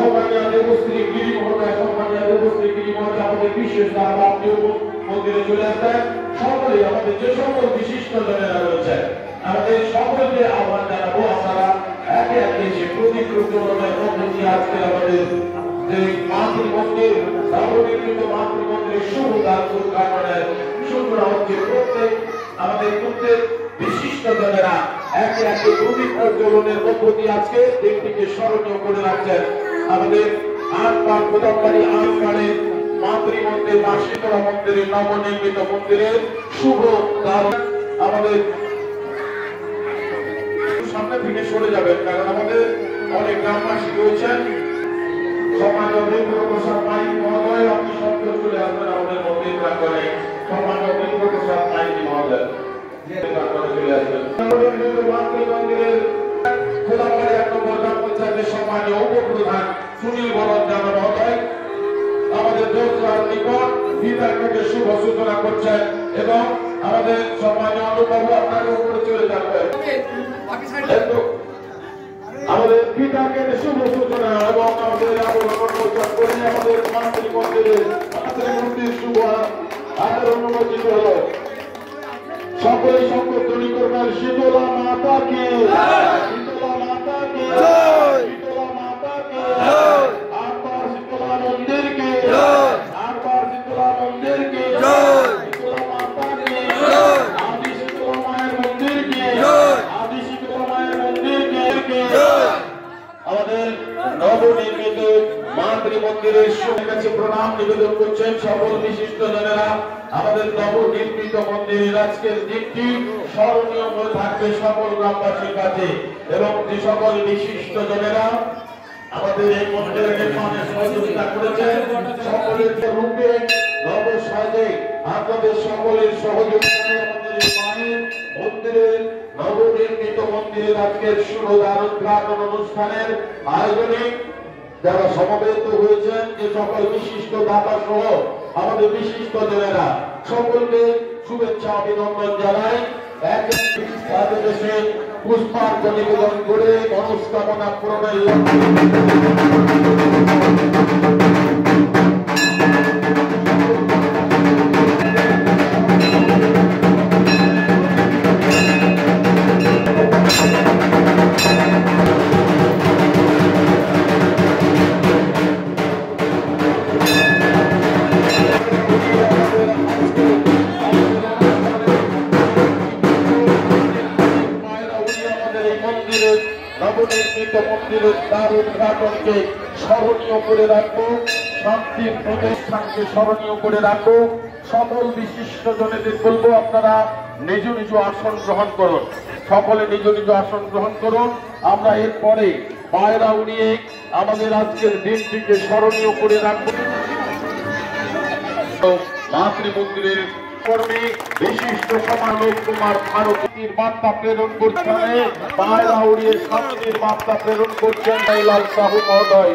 সম্মানীয় দেবশ্রী গিরি মহোদয়, সম্মানীয় দেবশ্রী গিরি মহোদয় আমাদের বিশেষ মন্দিরে চলে আসবেন। সকলেই আমাদের যে সকল বিশিষ্ট জনেরা রয়েছে আমাদের সকলকে আহ্বান জানাবো, আপনারা একে একে এসে প্রদীপ প্রজ্বলনের মধ্য দিয়ে আজকে আমাদের যে মাতৃমন্দির নবনির্মিত মাতৃমন্দিরের শুভ উদ্ঘাটনের সূচনা হচ্ছে। আমাদের প্রত্যেক বিশিষ্ট জনেরা একে একে প্রদীপ প্রজ্বলনের মধ্য দিয়ে আজকে দিনটিকে স্মরণীয় করে রাখছেন। আমাদের আটপাড় কোদামবাড়ি আটপাড়ের মাতৃমন্দির মা শীতলা মন্দিরের নবনির্মিত মন্দিরের শুভ আমাদের সামনে থেকে সরে যাবেন, কারণ আমাদের অনেক গ্রামবাসী রয়েছেন। সম্মানীয় বীরপ্রসাদ মাইতি মহোদয় আপনি শব্দ চলে আসবেন আমাদের মন্দির প্রাঙ্গণে। সম্মানীয় বীরপ্রসাদ মাইতি মহোদয় চলে আসবেন মাতৃমন্দিরের কোদামবাড়ি ১ নম্বর গ্রাম পঞ্চায়েতের সম্মানীয় উপপ্রধান সুনীল বরঞ্জন মহোদয় আমাদের দোসরার নিকট বিদায়কে শুভ সূচনা করছেন এবং আমাদের সম্মানীয় অনুবাবু আপনার উপরে চলে যাবেন। আমাদের পিতাকে শুভ সূচনা এবং আমাদের আমাদের মাতৃমন্দির শুভ আমাদের অনুমোদিত হল। সকলে সংকীর্তনী করবেন শীতলা মাতাকে, শীতলা মাতাকে, শীতলা মাতাকে, আটবার শীতলা মন্দিরকে, আটবার শীতলা মন্দিরকে, শীতলা মাতাকে, আদি শীতলা মায়ের মন্দিরকে, আদি শীতলা মায়ের মন্দিরকে। আমাদের নবনির্মিত মাতৃমন্দিরের কাছে প্রণাম নিবেদন করছেন সকল বিশিষ্ট জনেরা। আমাদের নবনির্মিত মন্দিরের আজকের দিনটি স্মরণীয় হয়ে থাকবে সকল গ্রামবাসীর কাছে এবং যে সকল বিশিষ্ট জনেরা আমাদের এই মন্দিরের নির্মাণে সহযোগিতা করেছেন সকলের রূপে নব সাজে আপনাদের সকলের সহযোগিতায় আমাদের মায়ের মন্দিরের নবনির্মিত মন্দিরের আজকের শুভ উদ্ঘাটন অনুষ্ঠানের আয়োজনে যারা সমবেত হয়েছেন, যে সকল বিশিষ্ট দাতা সহ আমাদের বিশিষ্ট জনেরা সকলকে শুভেচ্ছা অভিনন্দন জানাই। তাদের দেশে পুষ্পার্ঘ নিবেদন করে মনস্কামনা পূরণের নবনির্মিত মন্দিরের দ্বার উদ্ঘাটনকে স্মরণীয় করে রাখবো, শান্তির প্রতিষ্ঠানকে স্মরণীয় করে রাখবো। সকল বিশিষ্ট জনেদের বলবো আপনারা নিজ নিজ আসন গ্রহণ করুন, সকলে নিজ নিজ আসন গ্রহণ করুন। আমরা এরপরে পায়রা উড়িয়ে আমাদের আজকের দিনটিকে স্মরণীয় করে রাখবো। মাতৃমন্দিরের কর্মী বিশিষ্ট সমালোক কুমার ভারতীর বার্তা প্রেরণ করছেন, পায়রা উড়িয়ে শান্তির বার্তা প্রেরণ করছেন লাল সাহু মহোদয়।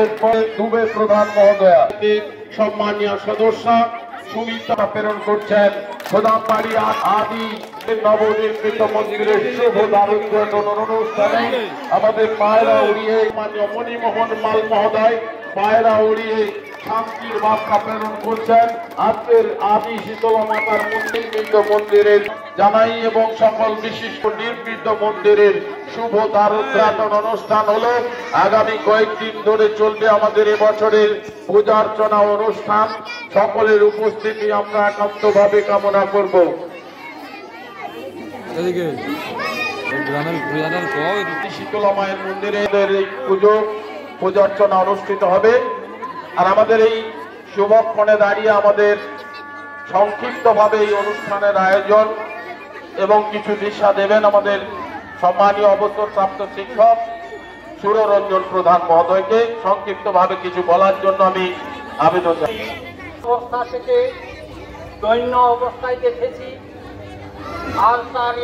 এরপরে দুবে প্রধান মহোদয় সম্মানীয় সদস্য সুমিতা প্রেরণ করছেন কোদামবাড়ি আদি নবনির্মিত মন্দিরের শুভ উদ্ঘাটন অনুষ্ঠানে আমাদের পায়রা উড়িয়ে মাননীয় মণিমোহন মাল মহোদয় পায়রা উড়িয়ে শান্তির বার্তা প্রেরণ করছেন। আজকের আদি শীতলা মাতার নির্মিত মন্দিরের জানাই এবং সকল বিশিষ্ট নির্মিত মন্দিরের শুভ উদ্ঘাটন অনুষ্ঠান হলো আগামী কয়েকদিন ধরে চলবে আমাদের এবছরের পূজা অর্চনা অনুষ্ঠান। সকলের উপস্থিতি আমরা একান্তভাবে কামনা করব। শীতলা মায়ের মন্দিরে এই পূজা অর্চনা অনুষ্ঠিত হবে। আর আমাদের এই শুভক্ষণে দাঁড়িয়ে আমাদের সংক্ষিপ্তভাবে এই অনুষ্ঠানের আয়োজন এবং কিছু দিশা দেবেন আমাদের সম্মানীয় অবসরপ্রাপ্ত শিক্ষক সুররঞ্জন প্রধান মহোদয়কে। সংক্ষিপ্তভাবে কিছু বলার জন্য আমি আবেদন জানাই। অবস্থা থেকে দৈন্য অবস্থায় দেখেছি আর তার